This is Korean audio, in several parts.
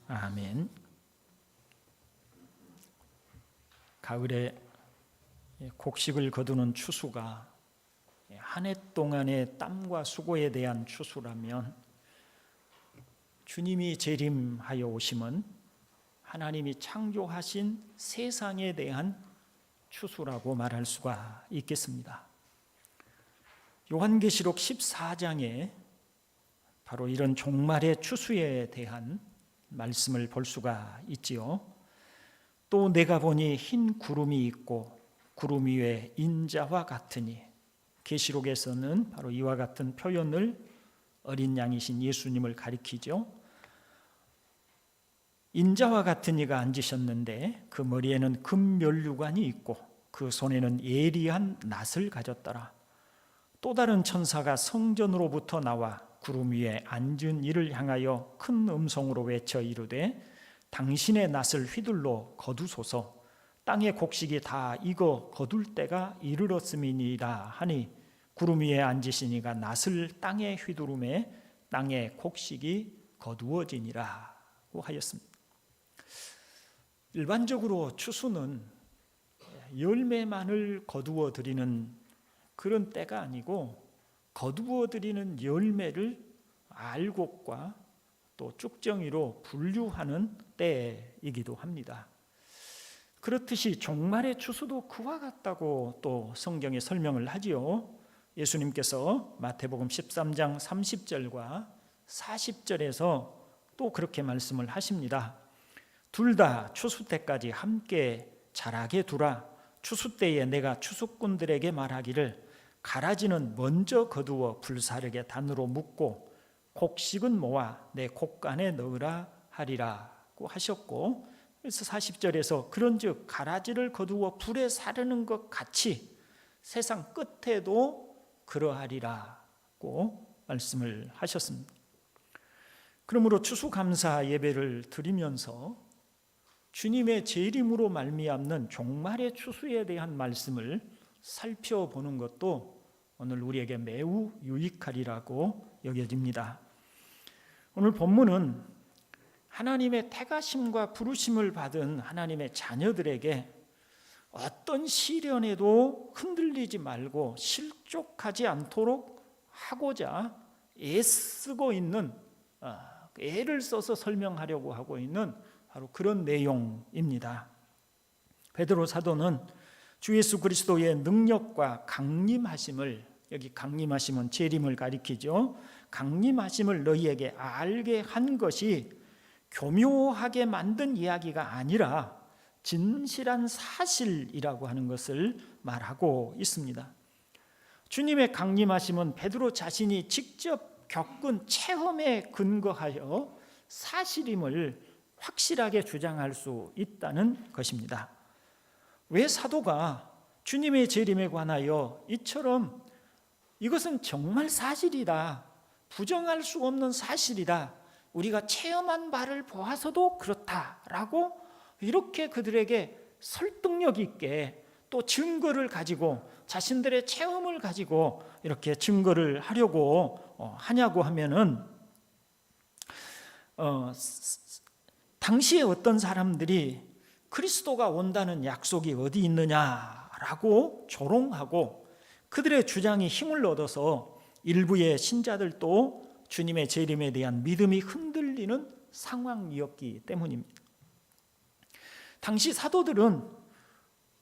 아멘. 가을에 곡식을 거두는 추수가 한 해 동안의 땀과 수고에 대한 추수라면, 주님이 재림하여 오심은 하나님이 창조하신 세상에 대한 추수라고 말할 수가 있겠습니다. 요한계시록 14장에 바로 이런 종말의 추수에 대한 말씀을 볼 수가 있지요. 또 내가 보니 흰 구름이 있고 구름 위에 인자와 같으니, 계시록에서는 바로 이와 같은 표현을 어린 양이신 예수님을 가리키죠. 인자와 같은 이가 앉으셨는데 그 머리에는 금면류관이 있고 그 손에는 예리한 낫을 가졌더라. 또 다른 천사가 성전으로부터 나와 구름 위에 앉은 이를 향하여 큰 음성으로 외쳐 이르되, 당신의 낫을 휘둘러 거두소서. 땅의 곡식이 다 익어 거둘 때가 이르렀음이니라 하니, 구름 위에 앉으신 이가 낫을 땅에 휘두르매 땅의 곡식이 거두어지니라고 하였습니다. 일반적으로 추수는 열매만을 거두어 드리는 그런 때가 아니고, 거두어 드리는 열매를 알곡과 또 쭉정이로 분류하는 때이기도 합니다. 그렇듯이 종말의 추수도 그와 같다고 또 성경에 설명을 하지요. 예수님께서 마태복음 13장 30절과 40절에서 또 그렇게 말씀을 하십니다. 둘 다 추수 때까지 함께 자라게 두라. 추수 때에 내가 추수꾼들에게 말하기를, 가라지는 먼저 거두어 불사르게 단으로 묶고 곡식은 모아 내 곡간에 넣으라 하리라고 하셨고, 그래서 40절에서 그런즉 가라지를 거두어 불에 사르는 것 같이 세상 끝에도 그러하리라고 말씀을 하셨습니다. 그러므로 추수감사 예배를 드리면서 주님의 재림으로 말미암는 종말의 추수에 대한 말씀을 살펴보는 것도 오늘 우리에게 매우 유익하리라고 여겨집니다. 오늘 본문은 하나님의 택하심과 부르심을 받은 하나님의 자녀들에게 어떤 시련에도 흔들리지 말고 실족하지 않도록 하고자 애쓰고 있는, 애를 써서 설명하려고 하고 있는 바로 그런 내용입니다. 베드로 사도는 주 예수 그리스도의 능력과 강림하심을, 여기 강림하심은 재림을 가리키죠. 강림하심을 너희에게 알게 한 것이 교묘하게 만든 이야기가 아니라 진실한 사실이라고 하는 것을 말하고 있습니다. 주님의 강림하심은 베드로 자신이 직접 겪은 체험에 근거하여 사실임을 확실하게 주장할 수 있다는 것입니다. 왜 사도가 주님의 재림에 관하여 이처럼 이것은 정말 사실이다, 부정할 수 없는 사실이다, 우리가 체험한 바를 보아서도 그렇다라고 이렇게 그들에게 설득력 있게 또 증거를 가지고, 자신들의 체험을 가지고 이렇게 증거를 하려고 하냐고 하면은, 당시에 어떤 사람들이 그리스도가 온다는 약속이 어디 있느냐라고 조롱하고 그들의 주장이 힘을 얻어서 일부의 신자들도 주님의 재림에 대한 믿음이 흔들리는 상황이었기 때문입니다. 당시 사도들은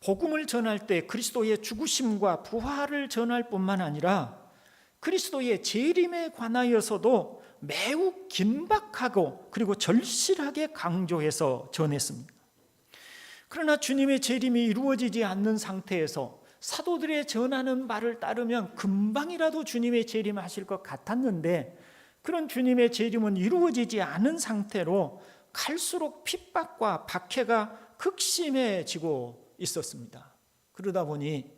복음을 전할 때 그리스도의 죽으심과 부활을 전할 뿐만 아니라 그리스도의 재림에 관하여서도 매우 긴박하고 그리고 절실하게 강조해서 전했습니다. 그러나 주님의 재림이 이루어지지 않는 상태에서 사도들의 전하는 바를 따르면 금방이라도 주님의 재림하실 것 같았는데, 그런 주님의 재림은 이루어지지 않은 상태로 갈수록 핍박과 박해가 극심해지고 있었습니다. 그러다 보니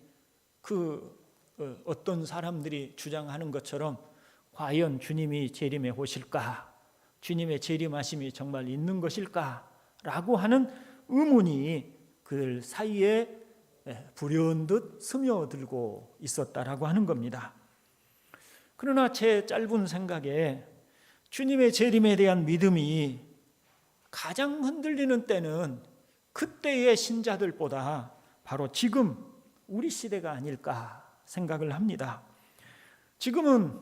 어떤 사람들이 주장하는 것처럼 과연 주님이 재림에 오실까? 주님의 재림하심이 정말 있는 것일까? 라고 하는 의문이 그들 사이에 불현듯 스며들고 있었다라고 하는 겁니다. 그러나 제 짧은 생각에 주님의 재림에 대한 믿음이 가장 흔들리는 때는 그때의 신자들보다 바로 지금 우리 시대가 아닐까 생각을 합니다. 지금은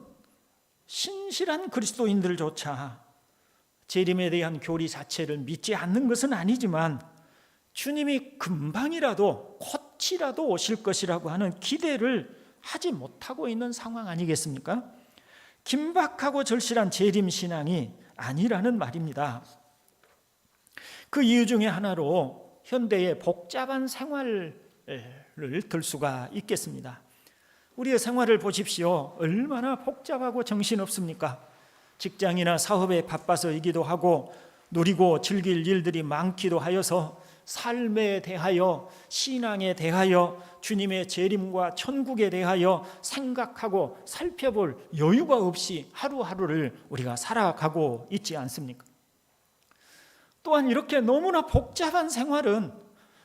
신실한 그리스도인들조차 재림에 대한 교리 자체를 믿지 않는 것은 아니지만 주님이 금방이라도 곧이라도 오실 것이라고 하는 기대를 하지 못하고 있는 상황 아니겠습니까? 긴박하고 절실한 재림 신앙이 아니라는 말입니다. 그 이유 중에 하나로 현대의 복잡한 생활을 들 수가 있겠습니다. 우리의 생활을 보십시오. 얼마나 복잡하고 정신없습니까? 직장이나 사업에 바빠서이기도 하고 누리고 즐길 일들이 많기도 하여서 삶에 대하여, 신앙에 대하여, 주님의 재림과 천국에 대하여 생각하고 살펴볼 여유가 없이 하루하루를 우리가 살아가고 있지 않습니까? 또한 이렇게 너무나 복잡한 생활은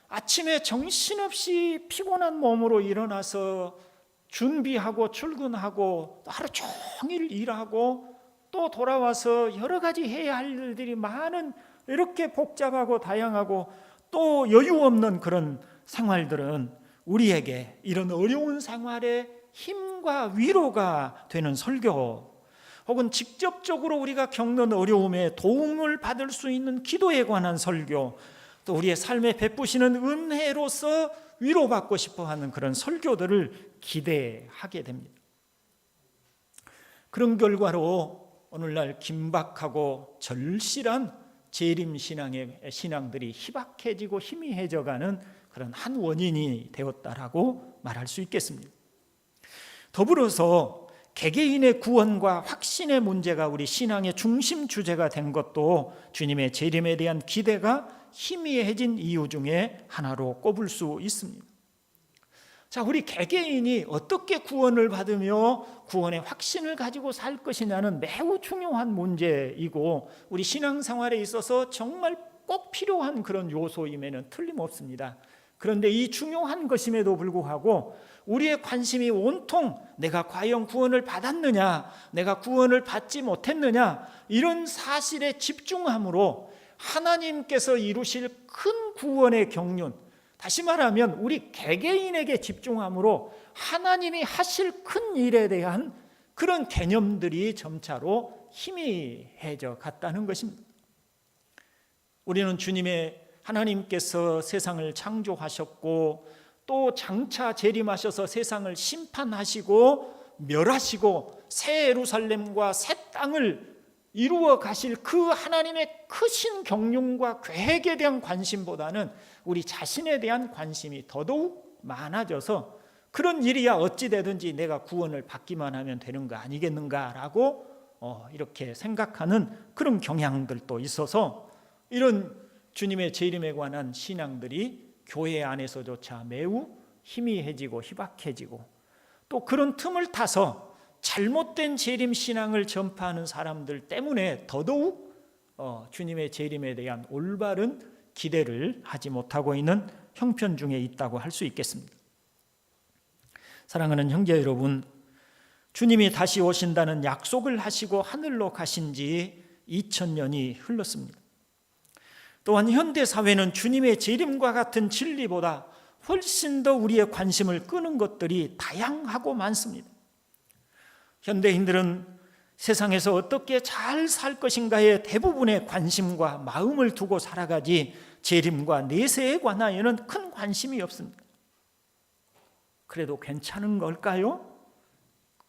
아침에 정신없이 피곤한 몸으로 일어나서 준비하고 출근하고 하루 종일 일하고 또 돌아와서 여러 가지 해야 할 일들이 많은, 이렇게 복잡하고 다양하고 또 여유 없는 그런 생활들은 우리에게 이런 어려운 생활에 힘과 위로가 되는 설교, 혹은 직접적으로 우리가 겪는 어려움에 도움을 받을 수 있는 기도에 관한 설교, 또 우리의 삶에 베푸시는 은혜로서 위로받고 싶어하는 그런 설교들을 기대하게 됩니다. 그런 결과로 오늘날 긴박하고 절실한 재림 신앙들이 희박해지고 희미해져가는 그런 한 원인이 되었다라고 말할 수 있겠습니다. 더불어서 개개인의 구원과 확신의 문제가 우리 신앙의 중심 주제가 된 것도 주님의 재림에 대한 기대가 희미해진 이유 중에 하나로 꼽을 수 있습니다. 자, 우리 개개인이 어떻게 구원을 받으며 구원의 확신을 가지고 살 것이냐는 매우 중요한 문제이고 우리 신앙생활에 있어서 정말 꼭 필요한 그런 요소임에는 틀림없습니다. 그런데 이 중요한 것임에도 불구하고 우리의 관심이 온통 내가 과연 구원을 받았느냐, 내가 구원을 받지 못했느냐, 이런 사실에 집중함으로 하나님께서 이루실 큰 구원의 경륜, 다시 말하면 우리 개개인에게 집중함으로 하나님이 하실 큰 일에 대한 그런 개념들이 점차로 희미해져 갔다는 것입니다. 우리는 하나님께서 세상을 창조하셨고 또 장차 재림하셔서 세상을 심판하시고 멸하시고 새 예루살렘과 새 땅을 이루어 가실 그 하나님의 크신 경륜과 계획에 대한 관심보다는 우리 자신에 대한 관심이 더더욱 많아져서 그런 일이야 어찌 되든지 내가 구원을 받기만 하면 되는 거 아니겠는가라고 이렇게 생각하는 그런 경향들도 있어서 이런 주님의 재림에 관한 신앙들이 교회 안에서조차 매우 희미해지고 희박해지고 또 그런 틈을 타서 잘못된 재림 신앙을 전파하는 사람들 때문에 더더욱 주님의 재림에 대한 올바른 기대를 하지 못하고 있는 형편 중에 있다고 할 수 있겠습니다. 사랑하는 형제 여러분, 주님이 다시 오신다는 약속을 하시고 하늘로 가신 지 2000년이 흘렀습니다. 또한 현대 사회는 주님의 재림과 같은 진리보다 훨씬 더 우리의 관심을 끄는 것들이 다양하고 많습니다. 현대인들은 세상에서 어떻게 잘 살 것인가에 대부분의 관심과 마음을 두고 살아가지 재림과 내세에 관하여는 큰 관심이 없습니다. 그래도 괜찮은 걸까요?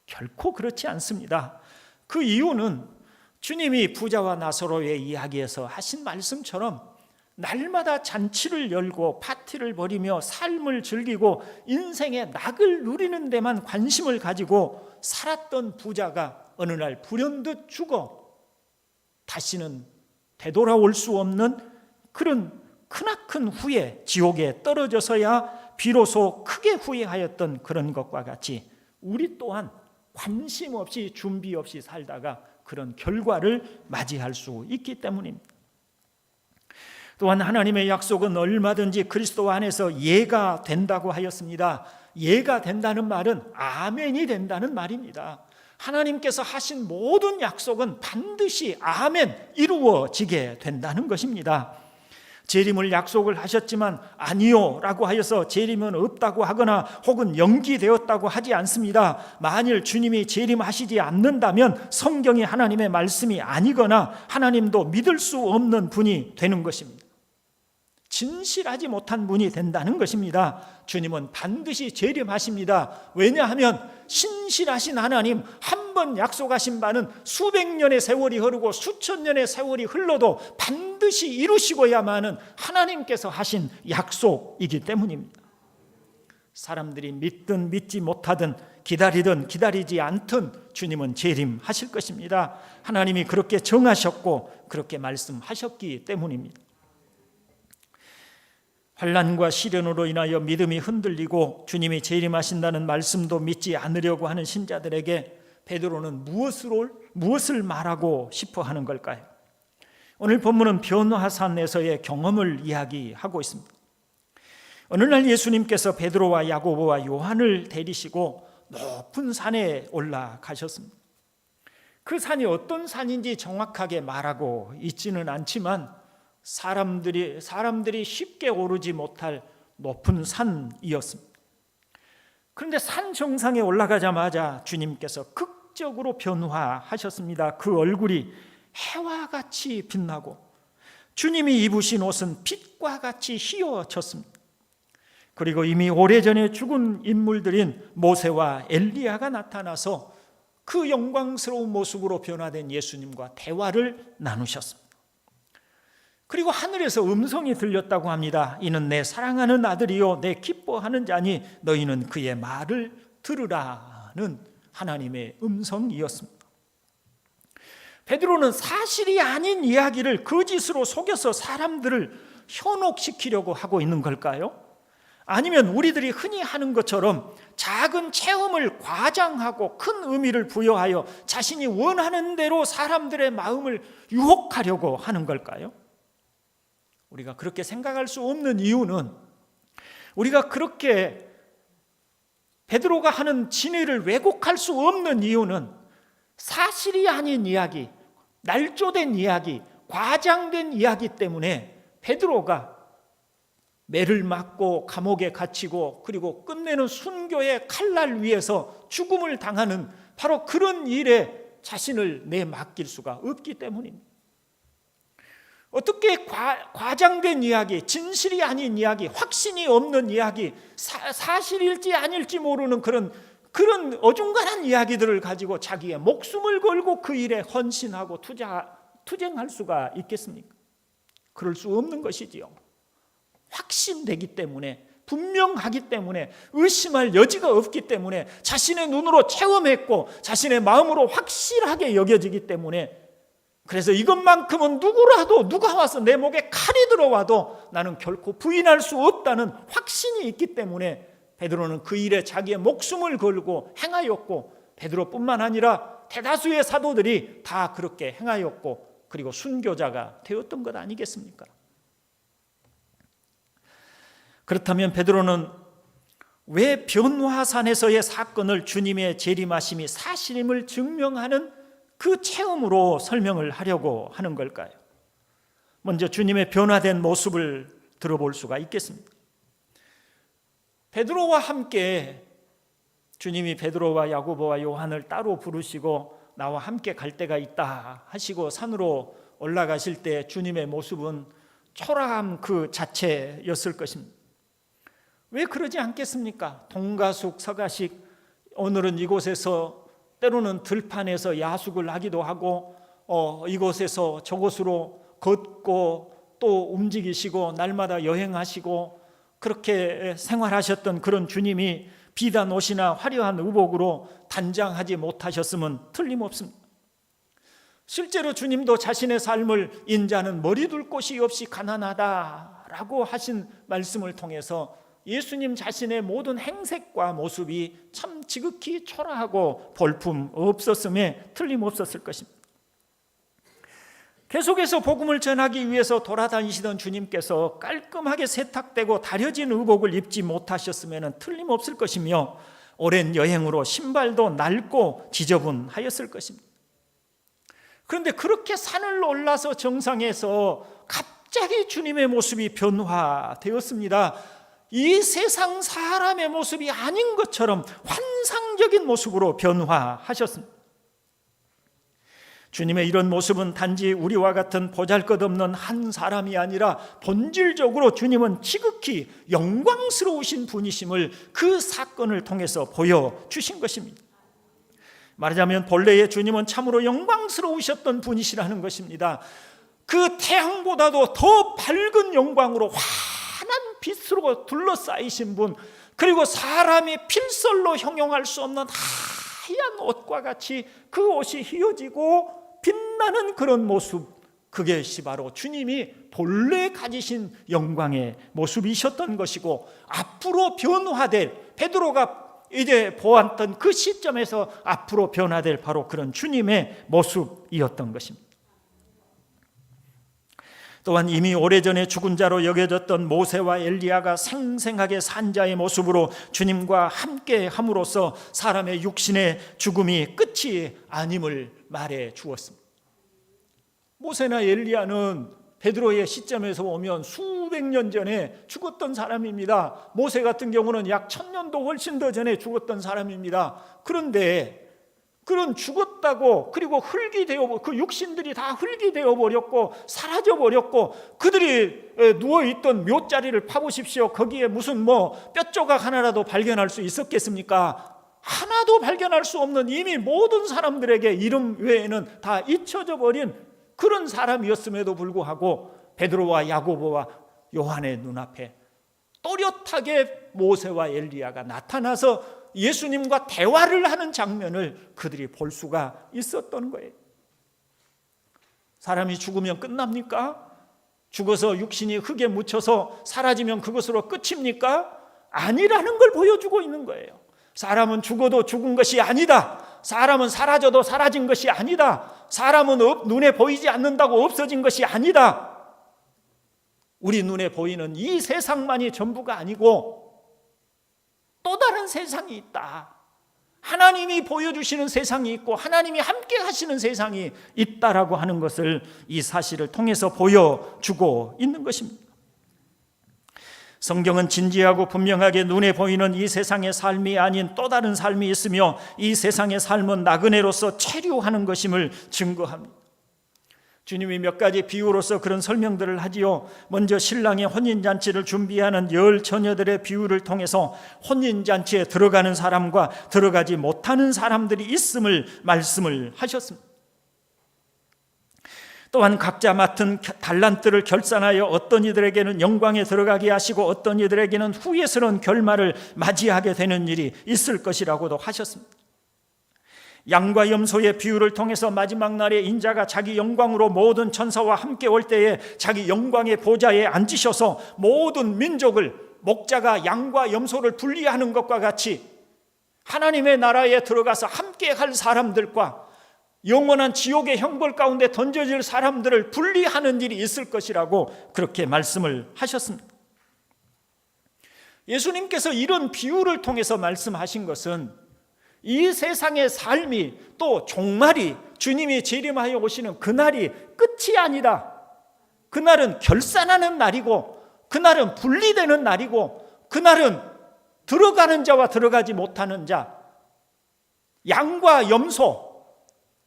결코 그렇지 않습니다. 그 이유는 주님이 부자와 나사로의 이야기에서 하신 말씀처럼 날마다 잔치를 열고 파티를 벌이며 삶을 즐기고 인생의 낙을 누리는 데만 관심을 가지고 살았던 부자가 어느 날 불현듯 죽어 다시는 되돌아올 수 없는 그런 크나큰 후에 지옥에 떨어져서야 비로소 크게 후회하였던 그런 것과 같이 우리 또한 관심 없이 준비 없이 살다가 그런 결과를 맞이할 수 있기 때문입니다. 또한 하나님의 약속은 얼마든지 그리스도 안에서 예가 된다고 하였습니다. 예가 된다는 말은 아멘이 된다는 말입니다. 하나님께서 하신 모든 약속은 반드시 아멘 이루어지게 된다는 것입니다. 재림을 약속을 하셨지만 아니요 라고 하여서 재림은 없다고 하거나 혹은 연기되었다고 하지 않습니다. 만일 주님이 재림하시지 않는다면 성경이 하나님의 말씀이 아니거나 하나님도 믿을 수 없는 분이 되는 것입니다. 진실하지 못한 분이 된다는 것입니다. 주님은 반드시 재림하십니다. 왜냐하면 신실하신 하나님, 한 번 약속하신 바는 수백 년의 세월이 흐르고 수천 년의 세월이 흘러도 반드시 이루시고야만은 하나님께서 하신 약속이기 때문입니다. 사람들이 믿든 믿지 못하든 기다리든 기다리지 않든 주님은 재림하실 것입니다. 하나님이 그렇게 정하셨고 그렇게 말씀하셨기 때문입니다. 환난과 시련으로 인하여 믿음이 흔들리고 주님이 재림하신다는 말씀도 믿지 않으려고 하는 신자들에게 베드로는 무엇을 말하고 싶어 하는 걸까요? 오늘 본문은 변화산에서의 경험을 이야기하고 있습니다. 어느 날 예수님께서 베드로와 야고보와 요한을 데리시고 높은 산에 올라가셨습니다. 그 산이 어떤 산인지 정확하게 말하고 있지는 않지만 사람들이 쉽게 오르지 못할 높은 산이었습니다. 그런데 산 정상에 올라가자마자 주님께서 극적으로 변화하셨습니다. 그 얼굴이 해와 같이 빛나고 주님이 입으신 옷은 빛과 같이 휘어졌습니다. 그리고 이미 오래전에 죽은 인물들인 모세와 엘리야가 나타나서 그 영광스러운 모습으로 변화된 예수님과 대화를 나누셨습니다. 그리고 하늘에서 음성이 들렸다고 합니다. 이는 내 사랑하는 아들이요 내 기뻐하는 자니 너희는 그의 말을 들으라는 하나님의 음성이었습니다. 베드로는 사실이 아닌 이야기를 거짓으로 속여서 사람들을 현혹시키려고 하고 있는 걸까요? 아니면 우리들이 흔히 하는 것처럼 작은 체험을 과장하고 큰 의미를 부여하여 자신이 원하는 대로 사람들의 마음을 유혹하려고 하는 걸까요? 우리가 그렇게 생각할 수 없는 이유는 우리가 그렇게 베드로가 하는 진리를 왜곡할 수 없는 이유는 사실이 아닌 이야기, 날조된 이야기, 과장된 이야기 때문에 베드로가 매를 맞고 감옥에 갇히고 그리고 끝내는 순교의 칼날 위에서 죽음을 당하는 바로 그런 일에 자신을 내맡길 수가 없기 때문입니다. 어떻게 과장된 이야기, 진실이 아닌 이야기, 확신이 없는 이야기, 사실일지 아닐지 모르는 그런 어중간한 이야기들을 가지고 자기의 목숨을 걸고 그 일에 헌신하고 투쟁할 수가 있겠습니까? 그럴 수 없는 것이지요. 확신되기 때문에, 분명하기 때문에, 의심할 여지가 없기 때문에, 자신의 눈으로 체험했고 자신의 마음으로 확실하게 여겨지기 때문에, 그래서 이것만큼은 누가 와서 내 목에 칼이 들어와도 나는 결코 부인할 수 없다는 확신이 있기 때문에 베드로는 그 일에 자기의 목숨을 걸고 행하였고, 베드로뿐만 아니라 대다수의 사도들이 다 그렇게 행하였고 그리고 순교자가 되었던 것 아니겠습니까? 그렇다면 베드로는 왜 변화산에서의 사건을 주님의 재림하심이 사실임을 증명하는 그 체험으로 설명을 하려고 하는 걸까요? 먼저 주님의 변화된 모습을 들어볼 수가 있겠습니다. 베드로와 함께 주님이 베드로와 야고보와 요한을 따로 부르시고 나와 함께 갈 때가 있다 하시고 산으로 올라가실 때 주님의 모습은 초라함 그 자체였을 것입니다. 왜 그러지 않겠습니까? 동가숙 서가식, 오늘은 이곳에서 때로는 들판에서 야숙을 하기도 하고 이곳에서 저곳으로 걷고 또 움직이시고 날마다 여행하시고 그렇게 생활하셨던 그런 주님이 비단 옷이나 화려한 의복으로 단장하지 못하셨으면 틀림없습니다. 실제로 주님도 자신의 삶을 인자는 머리 둘 곳이 없이 가난하다라고 하신 말씀을 통해서 예수님 자신의 모든 행색과 모습이 참 지극히 초라하고 볼품 없었음에 틀림없었을 것입니다. 계속해서 복음을 전하기 위해서 돌아다니시던 주님께서 깔끔하게 세탁되고 다려진 의복을 입지 못하셨으면 틀림없을 것이며, 오랜 여행으로 신발도 낡고 지저분하였을 것입니다. 그런데 그렇게 산을 올라서 정상에서 갑자기 주님의 모습이 변화되었습니다. 이 세상 사람의 모습이 아닌 것처럼 환상적인 모습으로 변화하셨습니다. 주님의 이런 모습은 단지 우리와 같은 보잘것없는 한 사람이 아니라 본질적으로 주님은 지극히 영광스러우신 분이심을 그 사건을 통해서 보여주신 것입니다. 말하자면 본래의 주님은 참으로 영광스러우셨던 분이시라는 것입니다. 그 태양보다도 더 밝은 영광으로 환한 빛으로 둘러싸이신 분, 그리고 사람이 필설로 형용할 수 없는 하얀 옷과 같이 그 옷이 휘어지고 빛나는 그런 모습, 그것이 바로 주님이 본래 가지신 영광의 모습이셨던 것이고, 앞으로 변화될, 베드로가 이제 보았던 그 시점에서 앞으로 변화될 바로 그런 주님의 모습이었던 것입니다. 또한 이미 오래전에 죽은 자로 여겨졌던 모세와 엘리야가 생생하게 산 자의 모습으로 주님과 함께 함으로써 사람의 육신의 죽음이 끝이 아님을 말해 주었습니다. 모세나 엘리야는 베드로의 시점에서 보면 수백 년 전에 죽었던 사람입니다. 모세 같은 경우는 약 1000년도 훨씬 더 전에 죽었던 사람입니다. 그런데 그런 죽었다고, 그리고 흙이 되어, 그 육신들이 다 흙이 되어 버렸고 사라져 버렸고, 그들이 누워있던 묘자리를 파보십시오. 거기에 무슨 뼈조각 하나라도 발견할 수 있었겠습니까? 하나도 발견할 수 없는, 이미 모든 사람들에게 이름 외에는 다 잊혀져 버린 그런 사람이었음에도 불구하고 베드로와 야고보와 요한의 눈앞에 또렷하게 모세와 엘리야가 나타나서 예수님과 대화를 하는 장면을 그들이 볼 수가 있었던 거예요. 사람이 죽으면 끝납니까? 죽어서 육신이 흙에 묻혀서 사라지면 그것으로 끝입니까? 아니라는 걸 보여주고 있는 거예요. 사람은 죽어도 죽은 것이 아니다. 사람은 사라져도 사라진 것이 아니다. 사람은 눈에 보이지 않는다고 없어진 것이 아니다. 우리 눈에 보이는 이 세상만이 전부가 아니고 또 다른 세상이 있다. 하나님이 보여주시는 세상이 있고 하나님이 함께 하시는 세상이 있다라고 하는 것을 이 사실을 통해서 보여주고 있는 것입니다. 성경은 진지하고 분명하게 눈에 보이는 이 세상의 삶이 아닌 또 다른 삶이 있으며, 이 세상의 삶은 나그네로서 체류하는 것임을 증거합니다. 주님이 몇 가지 비유로서 그런 설명들을 하지요. 먼저 신랑의 혼인잔치를 준비하는 10 처녀들의 비유를 통해서 혼인잔치에 들어가는 사람과 들어가지 못하는 사람들이 있음을 말씀을 하셨습니다. 또한 각자 맡은 달란트를 결산하여 어떤 이들에게는 영광에 들어가게 하시고 어떤 이들에게는 후회스러운 결말을 맞이하게 되는 일이 있을 것이라고도 하셨습니다. 양과 염소의 비유를 통해서 마지막 날에 인자가 자기 영광으로 모든 천사와 함께 올 때에 자기 영광의 보좌에 앉으셔서 모든 민족을, 목자가 양과 염소를 분리하는 것과 같이 하나님의 나라에 들어가서 함께 할 사람들과 영원한 지옥의 형벌 가운데 던져질 사람들을 분리하는 일이 있을 것이라고 그렇게 말씀을 하셨습니다. 예수님께서 이런 비유를 통해서 말씀하신 것은 이 세상의 삶이, 또 종말이, 주님이 재림하여 오시는 그날이 끝이 아니다. 그날은 결산하는 날이고, 그날은 분리되는 날이고, 그날은 들어가는 자와 들어가지 못하는 자, 양과 염소,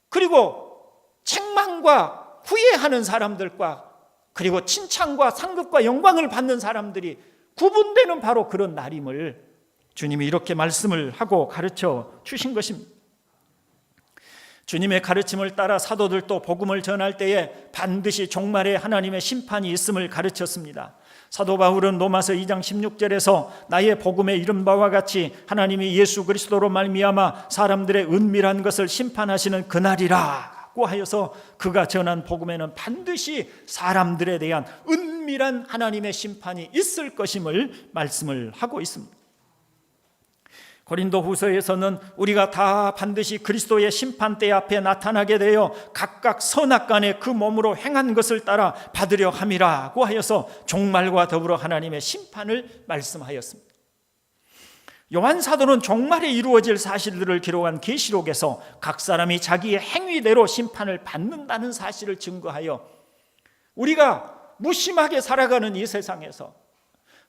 그리고 책망과 후회하는 사람들과, 그리고 칭찬과 상급과 영광을 받는 사람들이 구분되는 바로 그런 날임을 주님이 이렇게 말씀을 하고 가르쳐 주신 것입니다. 주님의 가르침을 따라 사도들도 복음을 전할 때에 반드시 종말에 하나님의 심판이 있음을 가르쳤습니다. 사도 바울은 로마서 2장 16절에서 나의 복음에 이른 바와 같이 하나님이 예수 그리스도로 말미암아 사람들의 은밀한 것을 심판하시는 그날이라고 하여서 그가 전한 복음에는 반드시 사람들에 대한 은밀한 하나님의 심판이 있을 것임을 말씀을 하고 있습니다. 고린도 후서에서는 우리가 다 반드시 그리스도의 심판대 앞에 나타나게 되어 각각 선악간에 그 몸으로 행한 것을 따라 받으려 함이라고 하여서 종말과 더불어 하나님의 심판을 말씀하였습니다. 요한 사도는 종말에 이루어질 사실들을 기록한 계시록에서 각 사람이 자기의 행위대로 심판을 받는다는 사실을 증거하여 우리가 무심하게 살아가는 이 세상에서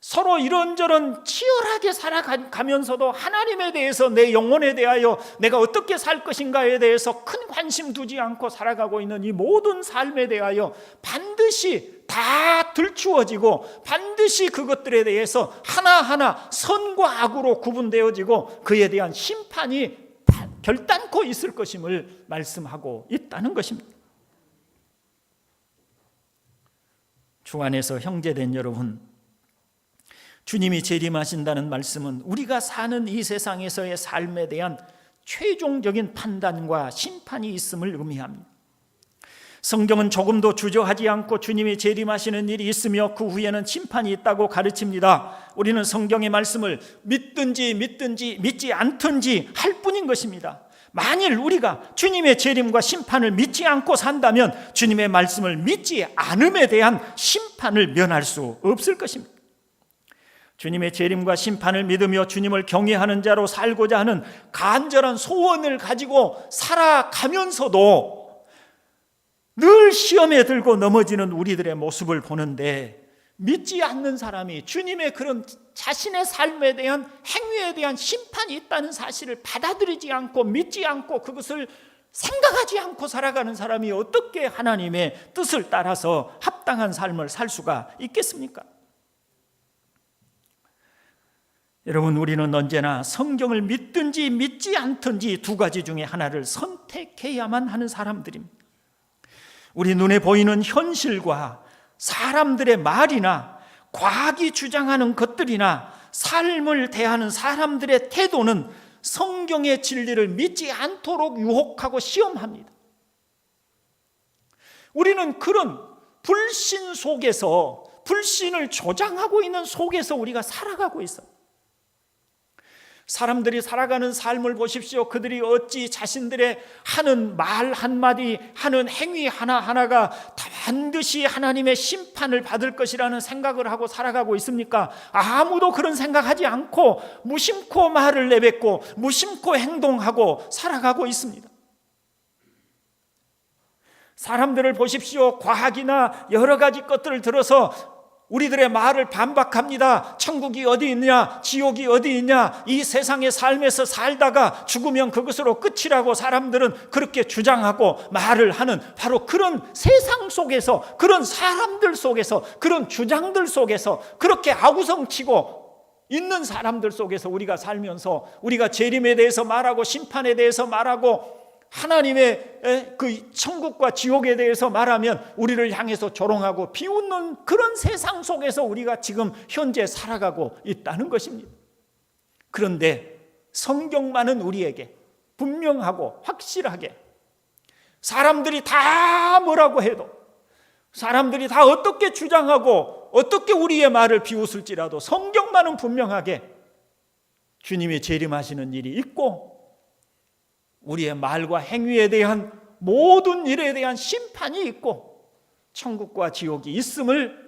서로 이런저런 치열하게 살아가면서도 하나님에 대해서 내 영혼에 대하여 내가 어떻게 살 것인가에 대해서 큰 관심 두지 않고 살아가고 있는 이 모든 삶에 대하여 반드시 다 들추어지고 반드시 그것들에 대해서 하나하나 선과 악으로 구분되어지고 그에 대한 심판이 결단코 있을 것임을 말씀하고 있다는 것입니다. 주 안에서 형제된 여러분, 주님이 재림하신다는 말씀은 우리가 사는 이 세상에서의 삶에 대한 최종적인 판단과 심판이 있음을 의미합니다. 성경은 조금도 주저하지 않고 주님이 재림하시는 일이 있으며 그 후에는 심판이 있다고 가르칩니다. 우리는 성경의 말씀을 믿든지 믿지 않든지 할 뿐인 것입니다. 만일 우리가 주님의 재림과 심판을 믿지 않고 산다면 주님의 말씀을 믿지 않음에 대한 심판을 면할 수 없을 것입니다. 주님의 재림과 심판을 믿으며 주님을 경외하는 자로 살고자 하는 간절한 소원을 가지고 살아가면서도 늘 시험에 들고 넘어지는 우리들의 모습을 보는데 믿지 않는 사람이 주님의 그런 자신의 삶에 대한 행위에 대한 심판이 있다는 사실을 받아들이지 않고 믿지 않고 그것을 생각하지 않고 살아가는 사람이 어떻게 하나님의 뜻을 따라서 합당한 삶을 살 수가 있겠습니까? 여러분, 우리는 언제나 성경을 믿든지 믿지 않든지 두 가지 중에 하나를 선택해야만 하는 사람들입니다. 우리 눈에 보이는 현실과 사람들의 말이나 과학이 주장하는 것들이나 삶을 대하는 사람들의 태도는 성경의 진리를 믿지 않도록 유혹하고 시험합니다. 우리는 그런 불신 속에서, 불신을 조장하고 있는 속에서 우리가 살아가고 있어요. 사람들이 살아가는 삶을 보십시오. 그들이 어찌 자신들의 하는 말 한마디, 하는 행위 하나하나가 반드시 하나님의 심판을 받을 것이라는 생각을 하고 살아가고 있습니까? 아무도 그런 생각하지 않고 무심코 말을 내뱉고 무심코 행동하고 살아가고 있습니다. 사람들을 보십시오. 과학이나 여러 가지 것들을 들어서 우리들의 말을 반박합니다. 천국이 어디 있냐, 지옥이 어디 있냐, 이 세상의 삶에서 살다가 죽으면 그것으로 끝이라고 사람들은 그렇게 주장하고 말을 하는 바로 그런 세상 속에서, 그런 사람들 속에서, 그런 주장들 속에서 그렇게 아우성치고 있는 사람들 속에서 우리가 살면서 우리가 재림에 대해서 말하고 심판에 대해서 말하고 하나님의 그 천국과 지옥에 대해서 말하면 우리를 향해서 조롱하고 비웃는 그런 세상 속에서 우리가 지금 현재 살아가고 있다는 것입니다. 그런데 성경만은 우리에게 분명하고 확실하게 사람들이 다 뭐라고 해도, 사람들이 다 어떻게 주장하고 어떻게 우리의 말을 비웃을지라도 성경만은 분명하게 주님이 재림하시는 일이 있고 우리의 말과 행위에 대한 모든 일에 대한 심판이 있고 천국과 지옥이 있음을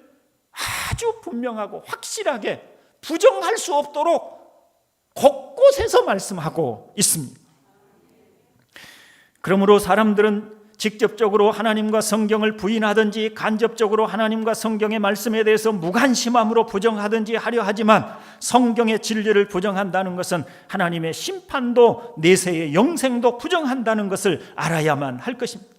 아주 분명하고 확실하게 부정할 수 없도록 곳곳에서 말씀하고 있습니다. 그러므로 사람들은 직접적으로 하나님과 성경을 부인하든지 간접적으로 하나님과 성경의 말씀에 대해서 무관심함으로 부정하든지 하려 하지만 성경의 진리를 부정한다는 것은 하나님의 심판도 내세의 영생도 부정한다는 것을 알아야만 할 것입니다.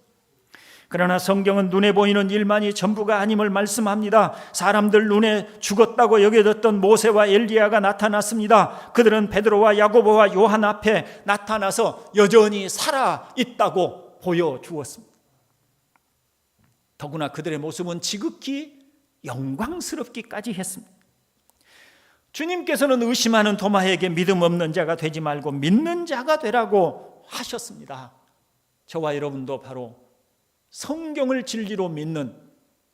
그러나 성경은 눈에 보이는 일만이 전부가 아님을 말씀합니다. 사람들 눈에 죽었다고 여겨졌던 모세와 엘리야가 나타났습니다. 그들은 베드로와 야고보와 요한 앞에 나타나서 여전히 살아있다고 보여주었습니다. 더구나 그들의 모습은 지극히 영광스럽기까지 했습니다. 주님께서는 의심하는 도마에게 믿음 없는 자가 되지 말고 믿는 자가 되라고 하셨습니다. 저와 여러분도 바로 성경을 진리로 믿는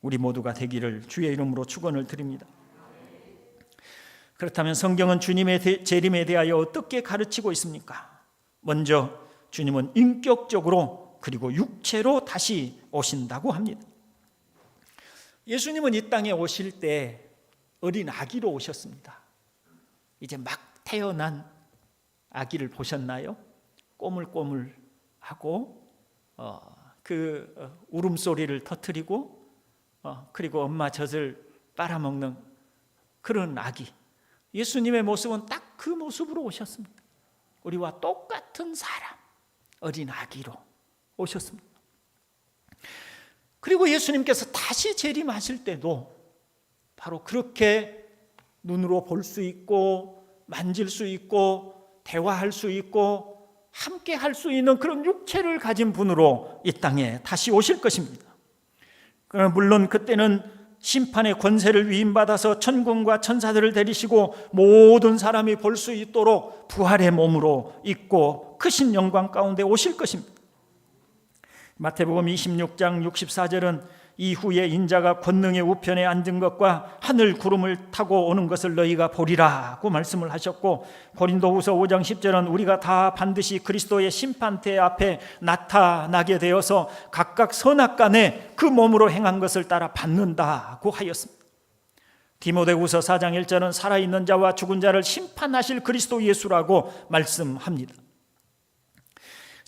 우리 모두가 되기를 주의 이름으로 축원을 드립니다. 그렇다면 성경은 주님의 재림에 대하여 어떻게 가르치고 있습니까? 먼저 주님은 인격적으로 그리고 육체로 다시 오신다고 합니다. 예수님은 이 땅에 오실 때 어린 아기로 오셨습니다. 이제 막 태어난 아기를 보셨나요? 꼬물꼬물하고 울음소리를 터뜨리고 그리고 엄마 젖을 빨아먹는 그런 아기. 예수님의 모습은 딱 그 모습으로 오셨습니다. 우리와 똑같은 사람, 어린 아기로 오셨습니다. 그리고 예수님께서 다시 재림하실 때도 바로 그렇게 눈으로 볼 수 있고 만질 수 있고 대화할 수 있고 함께 할 수 있는 그런 육체를 가진 분으로 이 땅에 다시 오실 것입니다. 그러나 물론 그때는 심판의 권세를 위임받아서 천군과 천사들을 데리시고 모든 사람이 볼 수 있도록 부활의 몸으로 있고 크신 영광 가운데 오실 것입니다. 마태복음 26장 64절은 이후에 인자가 권능의 우편에 앉은 것과 하늘 구름을 타고 오는 것을 너희가 보리라고 말씀을 하셨고, 고린도후서 5장 10절은 우리가 다 반드시 그리스도의 심판대 앞에 나타나게 되어서 각각 선악간에 그 몸으로 행한 것을 따라 받는다고 하였습니다. 디모데후서 4장 1절은 살아있는 자와 죽은 자를 심판하실 그리스도 예수라고 말씀합니다.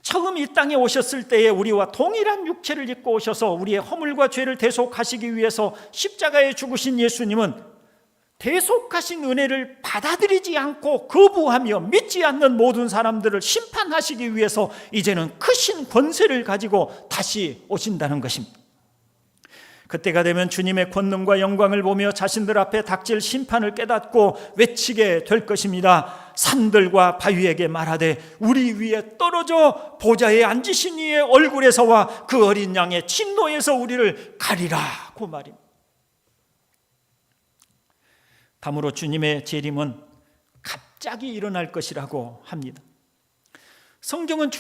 처음 이 땅에 오셨을 때에 우리와 동일한 육체를 입고 오셔서 우리의 허물과 죄를 대속하시기 위해서 십자가에 죽으신 예수님은 대속하신 은혜를 받아들이지 않고 거부하며 믿지 않는 모든 사람들을 심판하시기 위해서 이제는 크신 권세를 가지고 다시 오신다는 것입니다. 그때가 되면 주님의 권능과 영광을 보며 자신들 앞에 닥칠 심판을 깨닫고 외치게 될 것입니다. 산들과 바위에게 말하되 우리 위에 떨어져 보좌에 앉으신 이의 얼굴에서와 그 어린 양의 진노에서 우리를 가리라고 말입니다. 다음으로 주님의 재림은 갑자기 일어날 것이라고 합니다. 성경은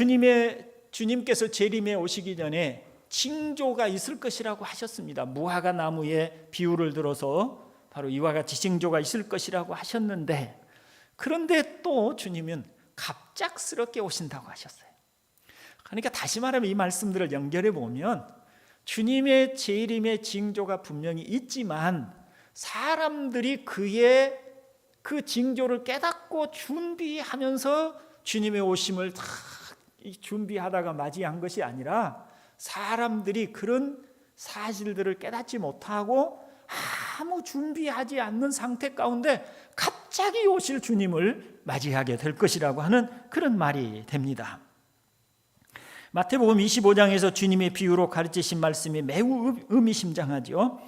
주님께서 재림에 오시기 전에 징조가 있을 것이라고 하셨습니다. 무화과 나무의 비유를 들어서 바로 이와 같이 징조가 있을 것이라고 하셨는데, 그런데 또 주님은 갑작스럽게 오신다고 하셨어요. 그러니까 다시 말하면 이 말씀들을 연결해 보면 주님의 재림의 징조가 분명히 있지만 사람들이 그의 그 징조를 깨닫고 준비하면서 주님의 오심을 다 준비하다가 맞이한 것이 아니라 사람들이 그런 사실들을 깨닫지 못하고 아무 준비하지 않는 상태 가운데 갑자기 오실 주님을 맞이하게 될 것이라고 하는 그런 말이 됩니다. 마태복음 25장에서 주님의 비유로 가르치신 말씀이 매우 의미심장하죠.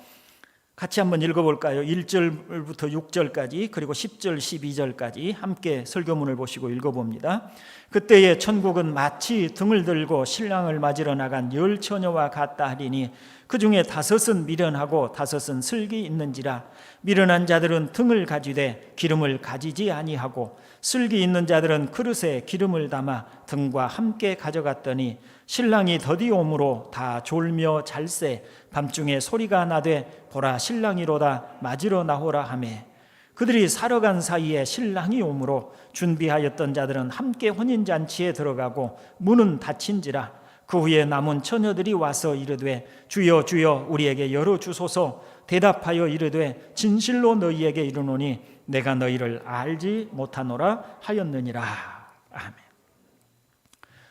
같이 한번 읽어볼까요? 1절부터 6절까지 그리고 10절 12절까지 함께 설교문을 보시고 읽어봅니다. 그때에 천국은 마치 등을 들고 신랑을 맞으러 나간 10 처녀와 같다 하리니 그 중에 5은 미련하고 5은 슬기 있는지라. 미련한 자들은 등을 가지되 기름을 가지지 아니하고 슬기 있는 자들은 그릇에 기름을 담아 등과 함께 가져갔더니 신랑이 더디 오므로 다 졸며 잘새 밤중에 소리가 나되 보라 신랑이로다 맞으러 나오라 하매 그들이 사러 간 사이에 신랑이 오므로 준비하였던 자들은 함께 혼인잔치에 들어가고 문은 닫힌지라. 그 후에 남은 처녀들이 와서 이르되 주여 주여 우리에게 열어주소서. 대답하여 이르되 진실로 너희에게 이르노니 내가 너희를 알지 못하노라 하였느니라. 아멘.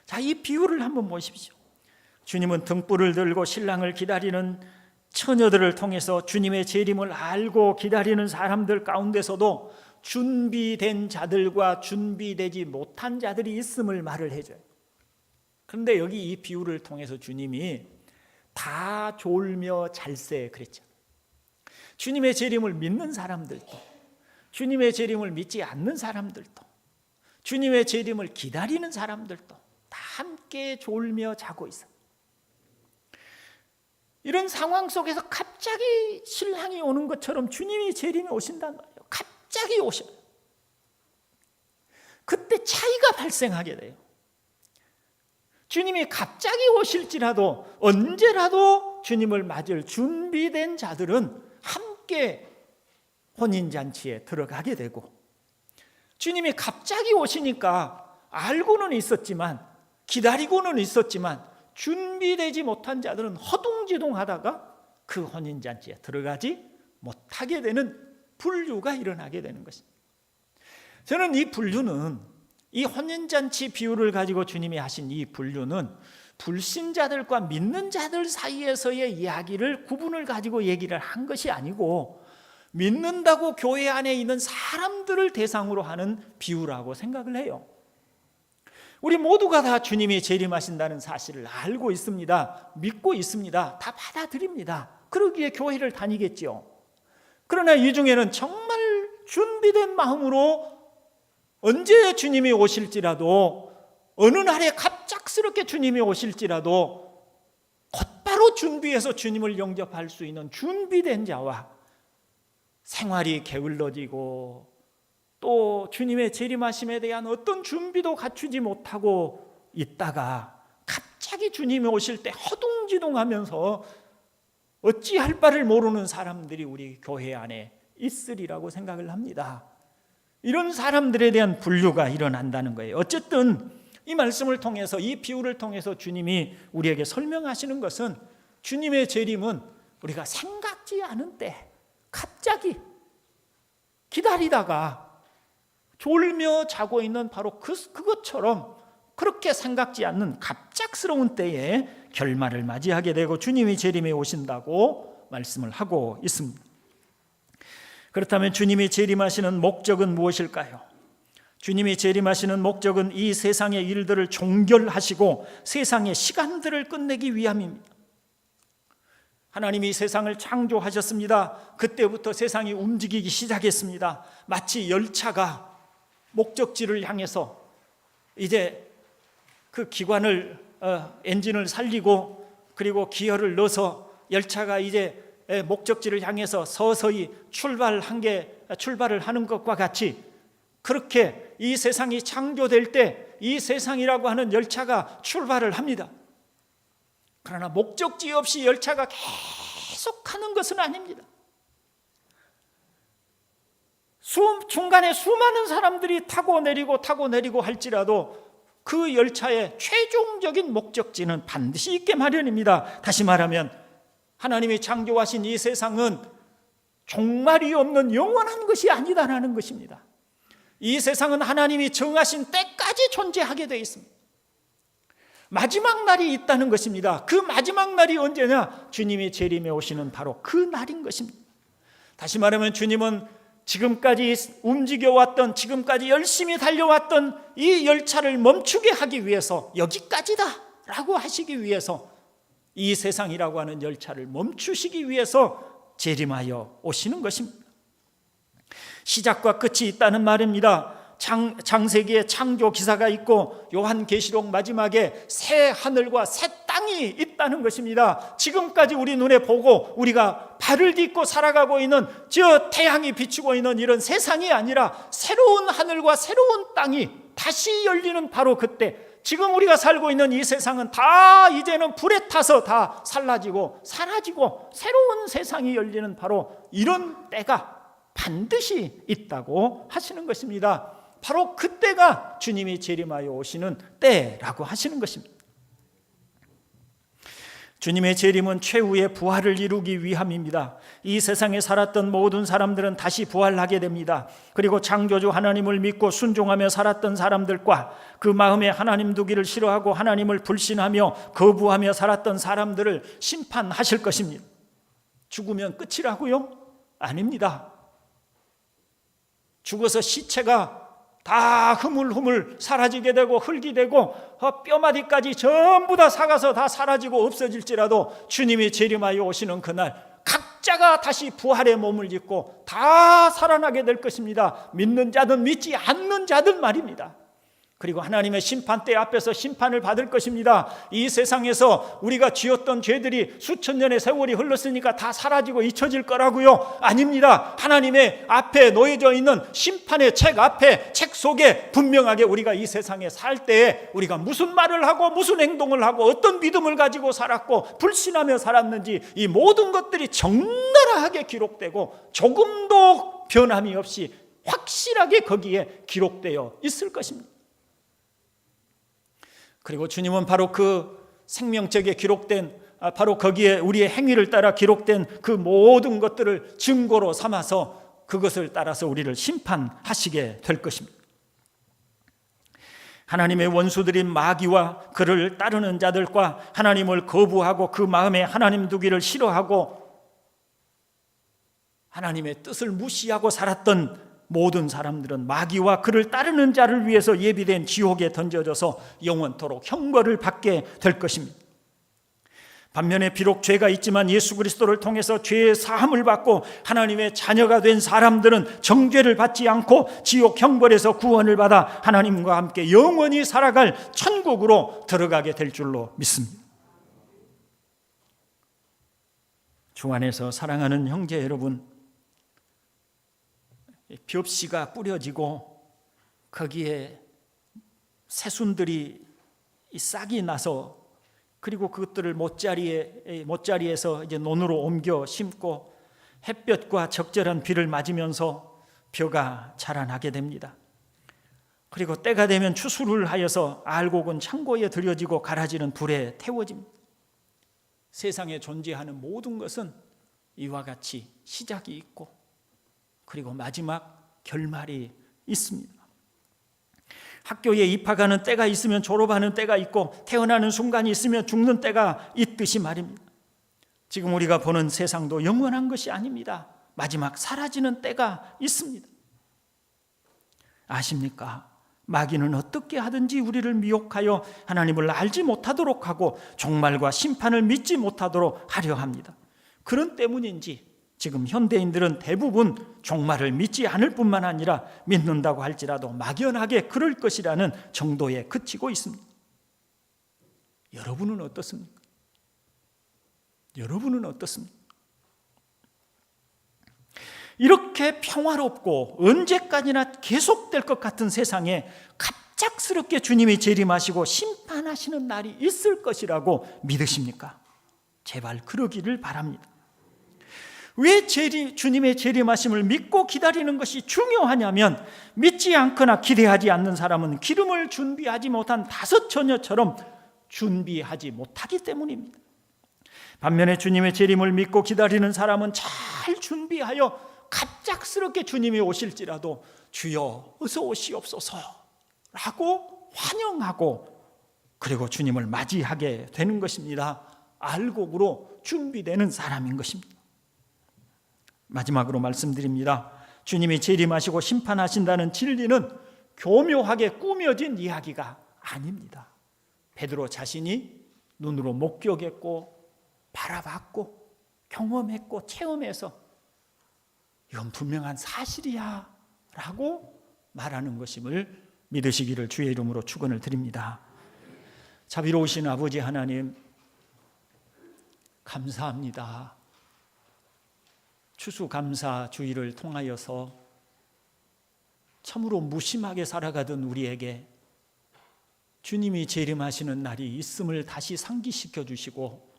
자, 이 비유를 한번 보십시오. 주님은 등불을 들고 신랑을 기다리는 처녀들을 통해서 주님의 재림을 알고 기다리는 사람들 가운데서도 준비된 자들과 준비되지 못한 자들이 있음을 말을 해줘요. 그런데 여기 이 비유를 통해서 주님이 다 졸며 잘새 그랬죠. 주님의 재림을 믿는 사람들도, 주님의 재림을 믿지 않는 사람들도, 주님의 재림을 기다리는 사람들도 다 함께 졸며 자고 있어요. 이런 상황 속에서 갑자기 신랑이 오는 것처럼 주님이 재림에 오신단 말이에요. 갑자기 오셔요. 그때 차이가 발생하게 돼요. 주님이 갑자기 오실지라도 언제라도 주님을 맞을 준비된 자들은 함께 혼인잔치에 들어가게 되고, 주님이 갑자기 오시니까 알고는 있었지만 기다리고는 있었지만 준비되지 못한 자들은 허둥지둥하다가 그 혼인잔치에 들어가지 못하게 되는 분류가 일어나게 되는 것입니다. 저는 이 분류는, 이 혼인잔치 비유를 가지고 주님이 하신 이 분류는 불신자들과 믿는 자들 사이에서의 이야기를, 구분을 가지고 얘기를 한 것이 아니고 믿는다고 교회 안에 있는 사람들을 대상으로 하는 비유라고 생각을 해요. 우리 모두가 다 주님이 재림하신다는 사실을 알고 있습니다. 믿고 있습니다. 다 받아들입니다. 그러기에 교회를 다니겠죠. 그러나 이 중에는 정말 준비된 마음으로 언제 주님이 오실지라도, 어느 날에 갑작스럽게 주님이 오실지라도 곧바로 준비해서 주님을 영접할 수 있는 준비된 자와, 생활이 게을러지고 또 주님의 재림하심에 대한 어떤 준비도 갖추지 못하고 있다가 갑자기 주님이 오실 때 허둥지둥하면서 어찌할 바를 모르는 사람들이 우리 교회 안에 있으리라고 생각을 합니다. 이런 사람들에 대한 분류가 일어난다는 거예요. 어쨌든 이 말씀을 통해서, 이 비유를 통해서 주님이 우리에게 설명하시는 것은, 주님의 재림은 우리가 생각지 않은 때 갑자기 기다리다가 졸며 자고 있는 바로 그것처럼, 그렇게 생각지 않는 갑작스러운 때에 결말을 맞이하게 되고 주님이 재림에 오신다고 말씀을 하고 있습니다. 그렇다면 주님이 재림하시는 목적은 무엇일까요? 주님이 재림하시는 목적은 이 세상의 일들을 종결하시고 세상의 시간들을 끝내기 위함입니다. 하나님이 세상을 창조하셨습니다. 그때부터 세상이 움직이기 시작했습니다. 마치 열차가 목적지를 향해서 이제 그 기관을, 엔진을 살리고 그리고 기어를 넣어서 열차가 이제 목적지를 향해서 서서히 출발을 하는 것과 같이, 그렇게 이 세상이 창조될 때 이 세상이라고 하는 열차가 출발을 합니다. 그러나 목적지 없이 열차가 계속 가는 것은 아닙니다. 중간에 수많은 사람들이 타고 내리고 할지라도 그 열차의 최종적인 목적지는 반드시 있게 마련입니다. 다시 말하면 하나님이 창조하신 이 세상은 종말이 없는 영원한 것이 아니다라는 것입니다. 이 세상은 하나님이 정하신 때까지 존재하게 되어 있습니다. 마지막 날이 있다는 것입니다. 그 마지막 날이 언제냐? 주님이 재림에 오시는 바로 그 날인 것입니다. 다시 말하면 주님은 지금까지 움직여왔던, 지금까지 열심히 달려왔던 이 열차를 멈추게 하기 위해서, 여기까지다 라고 하시기 위해서, 이 세상이라고 하는 열차를 멈추시기 위해서 재림하여 오시는 것입니다. 시작과 끝이 있다는 말입니다. 창세기에 창조 기사가 있고 요한계시록 마지막에 새 하늘과 새 땅이 있다는 것입니다. 지금까지 우리 눈에 보고 우리가 발을 딛고 살아가고 있는 저 태양이 비추고 있는 이런 세상이 아니라 새로운 하늘과 새로운 땅이 다시 열리는 바로 그때, 지금 우리가 살고 있는 이 세상은 다 이제는 불에 타서 다 사라지고 새로운 세상이 열리는 바로 이런 때가 반드시 있다고 하시는 것입니다. 바로 그때가 주님이 재림하여 오시는 때라고 하시는 것입니다. 주님의 재림은 최후의 부활을 이루기 위함입니다. 이 세상에 살았던 모든 사람들은 다시 부활하게 됩니다. 그리고 창조주 하나님을 믿고 순종하며 살았던 사람들과 그 마음에 하나님 두기를 싫어하고 하나님을 불신하며 거부하며 살았던 사람들을 심판하실 것입니다. 죽으면 끝이라고요? 아닙니다. 죽어서 시체가 다 흐물흐물 사라지게 되고 흙이 되고 뼈마디까지 전부 다 삭아서 다 사라지고 없어질지라도 주님이 재림하여 오시는 그날 각자가 다시 부활의 몸을 입고 다 살아나게 될 것입니다. 믿는 자든 믿지 않는 자든 말입니다. 그리고 하나님의 심판대 앞에서 심판을 받을 것입니다. 이 세상에서 우리가 지었던 죄들이 수천 년의 세월이 흘렀으니까 다 사라지고 잊혀질 거라고요? 아닙니다. 하나님의 앞에 놓여져 있는 심판의 책 앞에, 책 속에 분명하게 우리가 이 세상에 살 때에 우리가 무슨 말을 하고 무슨 행동을 하고 어떤 믿음을 가지고 살았고 불신하며 살았는지 이 모든 것들이 적나라하게 기록되고 조금도 변함이 없이 확실하게 거기에 기록되어 있을 것입니다. 그리고 주님은 바로 그 생명책에 기록된, 바로 거기에 우리의 행위를 따라 기록된 그 모든 것들을 증거로 삼아서 그것을 따라서 우리를 심판하시게 될 것입니다. 하나님의 원수들인 마귀와 그를 따르는 자들과 하나님을 거부하고 그 마음에 하나님 두기를 싫어하고 하나님의 뜻을 무시하고 살았던 모든 사람들은 마귀와 그를 따르는 자를 위해서 예비된 지옥에 던져져서 영원토록 형벌을 받게 될 것입니다. 반면에 비록 죄가 있지만 예수 그리스도를 통해서 죄의 사함을 받고 하나님의 자녀가 된 사람들은 정죄를 받지 않고 지옥 형벌에서 구원을 받아 하나님과 함께 영원히 살아갈 천국으로 들어가게 될 줄로 믿습니다. 주 안에서 사랑하는 형제 여러분, 벽시가 뿌려지고 거기에 새순들이 싹이 나서 그리고 그것들을 못자리에서 이제 논으로 옮겨 심고 햇볕과 적절한 비를 맞으면서 벼가 자라나게 됩니다. 그리고 때가 되면 추수를 하여서 알곡은 창고에 들여지고 갈아지는 불에 태워집니다. 세상에 존재하는 모든 것은 이와 같이 시작이 있고 그리고 마지막 결말이 있습니다. 학교에 입학하는 때가 있으면 졸업하는 때가 있고 태어나는 순간이 있으면 죽는 때가 있듯이 말입니다. 지금 우리가 보는 세상도 영원한 것이 아닙니다. 마지막 사라지는 때가 있습니다. 아십니까? 마귀는 어떻게 하든지 우리를 미혹하여 하나님을 알지 못하도록 하고 종말과 심판을 믿지 못하도록 하려 합니다. 그런 때문인지 지금 현대인들은 대부분 종말을 믿지 않을 뿐만 아니라 믿는다고 할지라도 막연하게 그럴 것이라는 정도에 그치고 있습니다. 여러분은 어떻습니까? 여러분은 어떻습니까? 이렇게 평화롭고 언제까지나 계속될 것 같은 세상에 갑작스럽게 주님이 재림하시고 심판하시는 날이 있을 것이라고 믿으십니까? 제발 그러기를 바랍니다. 왜 주님의 재림하심을 믿고 기다리는 것이 중요하냐면 믿지 않거나 기대하지 않는 사람은 기름을 준비하지 못한 다섯 처녀처럼 준비하지 못하기 때문입니다. 반면에 주님의 재림을 믿고 기다리는 사람은 잘 준비하여 갑작스럽게 주님이 오실지라도 주여 어서 오시옵소서 라고 환영하고 그리고 주님을 맞이하게 되는 것입니다. 알곡으로 준비되는 사람인 것입니다. 마지막으로 말씀드립니다. 주님이 재림하시고 심판하신다는 진리는 교묘하게 꾸며진 이야기가 아닙니다. 베드로 자신이 눈으로 목격했고 바라봤고 경험했고 체험해서 이건 분명한 사실이야 라고 말하는 것임을 믿으시기를 주의 이름으로 축원을 드립니다. 자비로우신 아버지 하나님, 감사합니다. 추수감사주의를 통하여서 참으로 무심하게 살아가던 우리에게 주님이 재림하시는 날이 있음을 다시 상기시켜 주시고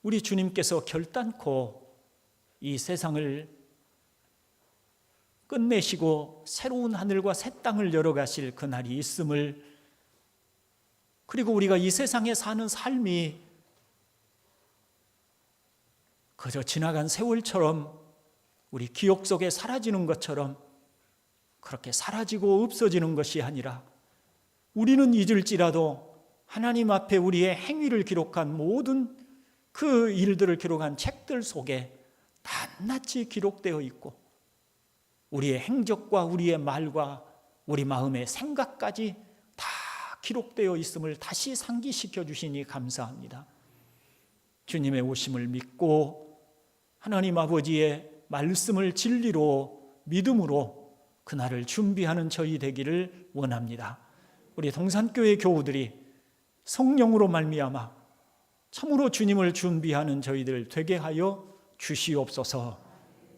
우리 주님께서 결단코 이 세상을 끝내시고 새로운 하늘과 새 땅을 열어가실 그 날이 있음을, 그리고 우리가 이 세상에 사는 삶이 그저 지나간 세월처럼 우리 기억 속에 사라지는 것처럼 그렇게 사라지고 없어지는 것이 아니라 우리는 잊을지라도 하나님 앞에 우리의 행위를 기록한 모든 그 일들을 기록한 책들 속에 낱낱이 기록되어 있고 우리의 행적과 우리의 말과 우리 마음의 생각까지 다 기록되어 있음을 다시 상기시켜 주시니 감사합니다. 주님의 오심을 믿고 하나님 아버지의 말씀을 진리로 믿음으로 그날을 준비하는 저희 되기를 원합니다. 우리 동산교회 교우들이 성령으로 말미암아 참으로 주님을 준비하는 저희들 되게 하여 주시옵소서.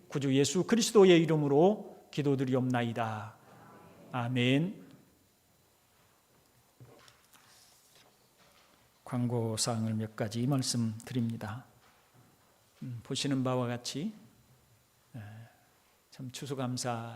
구주 예수 그리스도의 이름으로 기도드리옵나이다. 아멘. 광고사항을 몇 가지 말씀드립니다. 보시는 바와 같이 참 추수감사